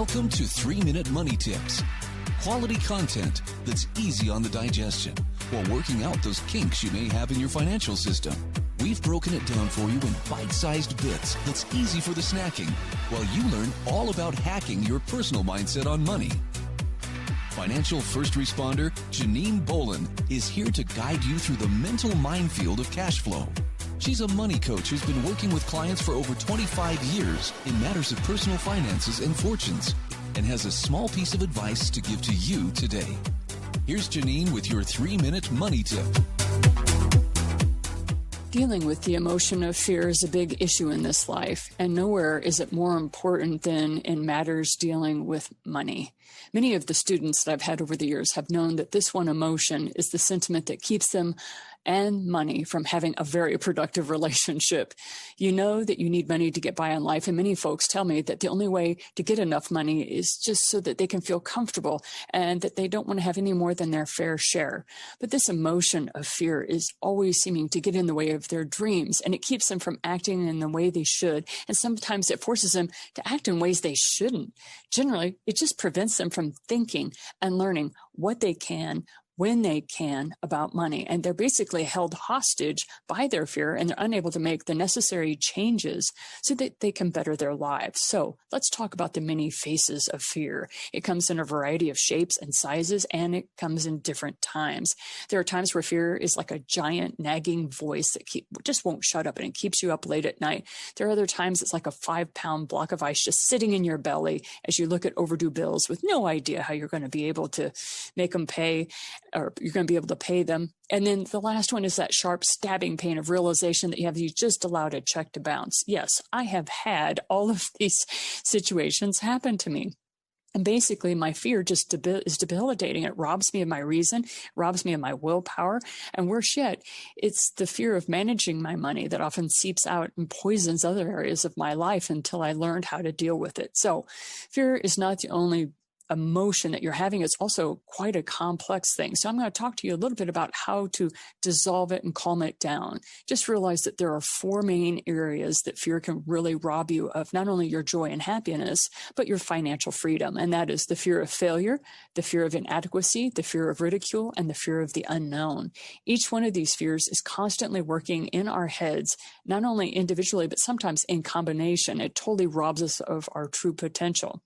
Welcome to 3-Minute Money Tips. Quality content that's easy on the digestion while working out those kinks you may have in your financial system. We've broken it down for you in bite-sized bits that's easy for the snacking while you learn all about hacking your personal mindset on money. Financial first responder Janine Bolin is here to guide you through the mental minefield of cash flow. She's a money coach who's been working with clients for over 25 years in matters of personal finances and fortunes, and has a small piece of advice to give to you today. Here's Janine with your 3-minute money tip. Dealing with the emotion of fear is a big issue in this life, and nowhere is it more important than in matters dealing with money. Many of the students that I've had over the years have known that this one emotion is the sentiment that keeps them and money from having a very productive relationship. You know that you need money to get by in life, and many folks tell me that the only way to get enough money is just so that they can feel comfortable and that they don't want to have any more than their fair share. But this emotion of fear is always seeming to get in the way of their dreams, and it keeps them from acting in the way they should, and sometimes it forces them to act in ways they shouldn't. Generally, it just prevents them from thinking and learning what they can, when they can, about money. And they're basically held hostage by their fear, and they're unable to make the necessary changes so that they can better their lives. So let's talk about the many faces of fear. It comes in a variety of shapes and sizes, and it comes in different times. There are times where fear is like a giant nagging voice that just won't shut up, and it keeps you up late at night. There are other times it's like a 5-pound block of ice just sitting in your belly as you look at overdue bills with no idea how you're going to be able to make them pay, or you're going to be able to pay them. And then the last one is that sharp stabbing pain of realization that you just allowed a check to bounce. Yes, I have had all of these situations happen to me. And basically, my fear just is debilitating. It robs me of my reason, robs me of my willpower, and worse yet, it's the fear of managing my money that often seeps out and poisons other areas of my life until I learned how to deal with it. So fear is not the only emotion that you're having. It's also quite a complex thing. So I'm going to talk to you a little bit about how to dissolve it and calm it down. Just realize that there are 4 main areas that fear can really rob you of not only your joy and happiness, but your financial freedom. And that is the fear of failure, the fear of inadequacy, the fear of ridicule, and the fear of the unknown. Each one of these fears is constantly working in our heads, not only individually, but sometimes in combination. It totally robs us of our true potential.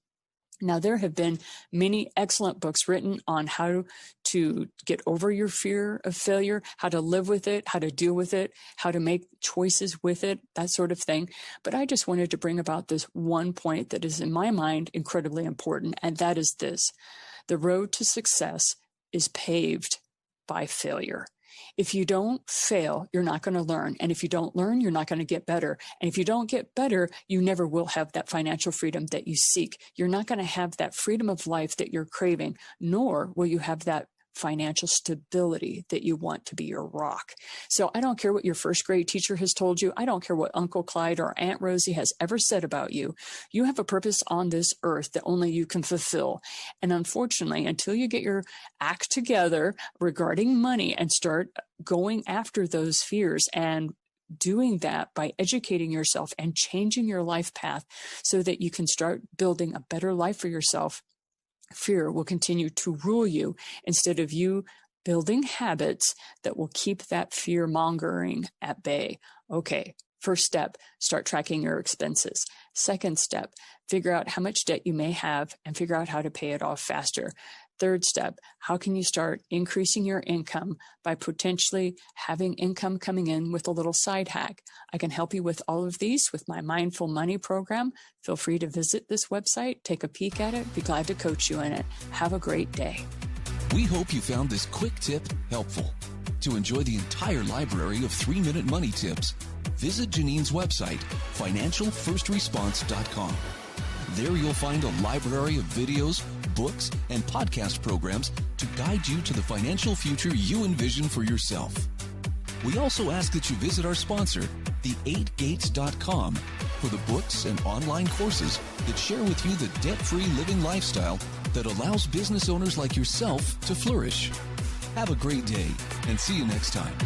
Now, there have been many excellent books written on how to get over your fear of failure, how to live with it, how to deal with it, how to make choices with it, that sort of thing. But I just wanted to bring about this one point that is, in my mind, incredibly important, and that is this: the road to success is paved by failure. If you don't fail, you're not going to learn. And if you don't learn, you're not going to get better. And if you don't get better, you never will have that financial freedom that you seek. You're not going to have that freedom of life that you're craving, nor will you have that financial stability that you want to be your rock. So I don't care what your first grade teacher has told you. I don't care what Uncle Clyde or Aunt Rosie has ever said about you. You have a purpose on this earth that only you can fulfill. And unfortunately, until you get your act together regarding money and start going after those fears and doing that by educating yourself and changing your life path so that you can start building a better life for yourself, fear will continue to rule you instead of you building habits that will keep that fear mongering at bay. Okay, first step, start tracking your expenses. Second step, figure out how much debt you may have and figure out how to pay it off faster. Third step, how can you start increasing your income by potentially having income coming in with a little side hack? I can help you with all of these with my Mindful Money program. Feel free to visit this website, take a peek at it, be glad to coach you in it. Have a great day. We hope you found this quick tip helpful. To enjoy the entire library of 3-Minute Money Tips, visit Janine's website, financialfirstresponse.com. There you'll find a library of videos, books, and podcast programs to guide you to the financial future you envision for yourself. We also ask that you visit our sponsor, the8gates.com, for the books and online courses that share with you the debt-free living lifestyle that allows business owners like yourself to flourish. Have a great day, and see you next time.